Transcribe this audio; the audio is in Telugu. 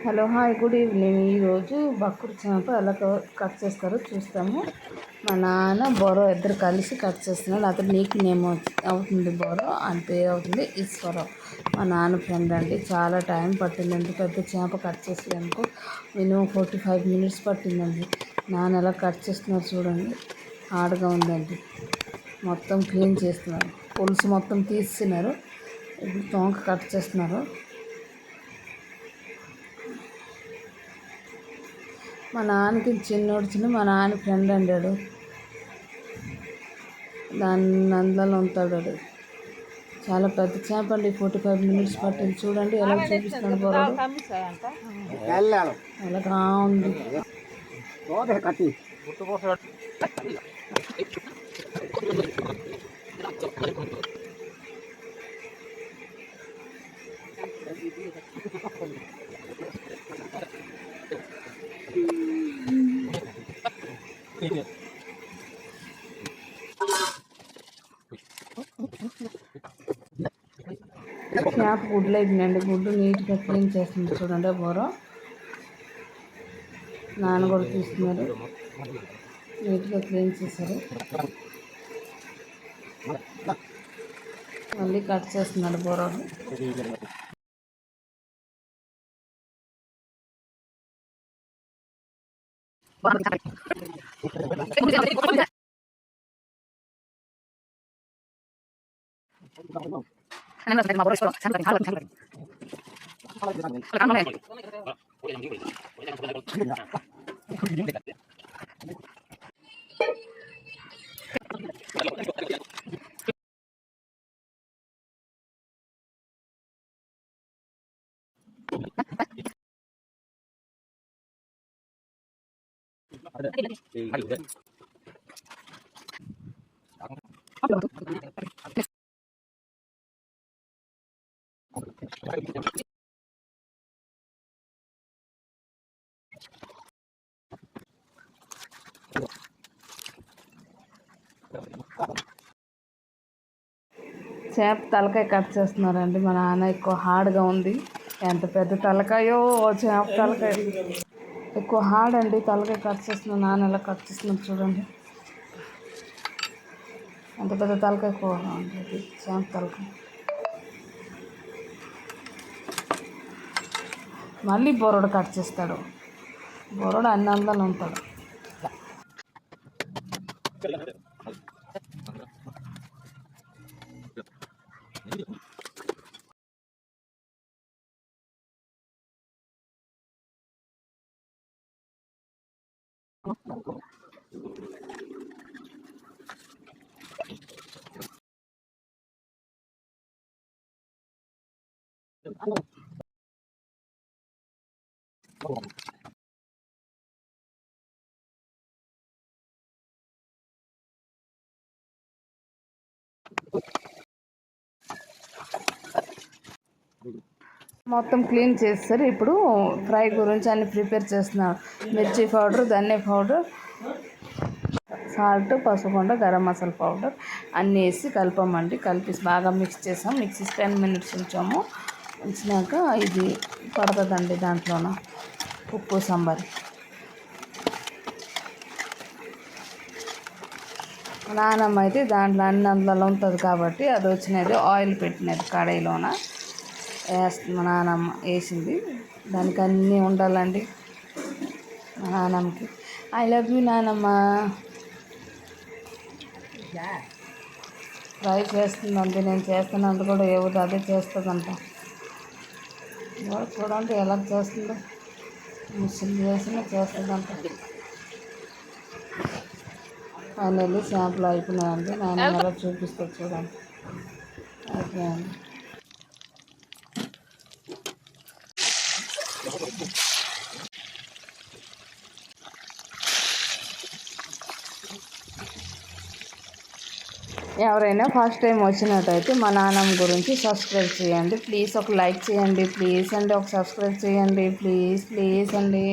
Hello hi good evening. ఈరోజు బక్కుడు చేప ఎలా కట్ చేస్తారో చూస్తాము. మా నాన్న బొరో ఇద్దరు కలిసి కట్ చేస్తున్నాడు. అతను నీకు నేమ్ అవుతుంది బొరో అని పేరు అవుతుంది ఈశ్వరం. మా నాన్న ఫ్రెండ్ అండి. చాలా టైం పట్టింది. ఎంత పెద్ద చేప కట్ చేసేందుకు మినిమం 45 మినిట్స్ పట్టిందండి. నాన్న ఎలా కట్ చేస్తున్నారు చూడండి. హార్డ్గా ఉందండి. మొత్తం క్లీన్ చేస్తున్నారు. పులుసు మొత్తం తీస్తున్నారు. ఇప్పుడు తోక కట్ చేస్తున్నారు. మా నాన్నకి చిన్న మా నాన్న ఫ్రెండ్ అండాడు. అందులో ఉంటాడు. చాలా పెద్ద చేప అండి. 45 మినిట్స్ పట్టింది. చూడండి ఎలా చూపిస్తున్నాడు బొరడు. అలాగా ఉంది. చేప గుడ్లు అయిపోయిందండి. గుడ్డు నీట్గా క్లీన్ చేస్తుంది చూడండి. బొర నాన్న కూడా తీస్తున్నారు. నీట్గా క్లీన్ చేశారు. మళ్ళీ కట్ చేస్తున్నాడు బొరడు. చేప తలకాయ కట్ చేస్తున్నారండి. మా నాన్న ఎక్కువ హార్డ్గా ఉంది. ఎంత పెద్ద తలకాయో చేప తలకాయ ఎక్కువ హార్డ్ అండి. తలకాయ కట్ చేస్తున్నా నాన్న ఎలా కట్ చేస్తున్నారు చూడండి. ఎంత పెద్ద తలకాయ కూర ఉంటుంది చేప తలకాయ. మళ్ళీ బొరడు కట్ చేస్తాడు. బొరడు అన్ని అందాలు ఉంటాడు. మొత్తం క్లీన్ చేస్తారు. ఇప్పుడు ఫ్రై గురించి అన్ని ప్రిపేర్ చేస్తున్నారు. మిర్చి పౌడర్, ధనియా పౌడర్, సాల్ట్, పసుపుండ, గరం మసాలా పౌడర్ అన్నీ వేసి కలిపామండి. కలిపి బాగా మిక్స్ చేసాం. మిక్సీ 10 మినిట్స్ ఉంచాము. ఉంచినాక ఇది పడుతుందండి. దాంట్లోన ఉప్పు సాంబార్. నానమ్మ అయితే దాంట్లో అన్ని అందులో ఉంటుంది కాబట్టి అది వచ్చినది ఆయిల్ పెట్టినది కడాయిలోన వేస్తుంది. మా నానమ్మ వేసింది. దానికి అన్నీ ఉండాలండి. మా నానమ్మకి ఐ లవ్ యూ నానమ్మ. ఫ్రై చేస్తుందండి. నేను చేస్తున్నంత కూడా ఏవుది అదే చేస్తుందంట. చూడండి ఎలా చేస్తుందో. ముసలి చేస్తుందంట. ఫైనల్లీ శాంపుల్ అయిపోయినాయండి. నాన్న ఎలా చూపిస్తుంది చూడండి. అయిపోయాయండి. ఎవరైనా ఫస్ట్ టైం వచ్చినట్టయితే మా నాన్నమ్మ గురించి సబ్స్క్రైబ్ చేయండి ప్లీజ్. ఒక లైక్ చేయండి ప్లీజ్ అండి. ఒక సబ్స్క్రైబ్ చేయండి ప్లీజ్ అండి.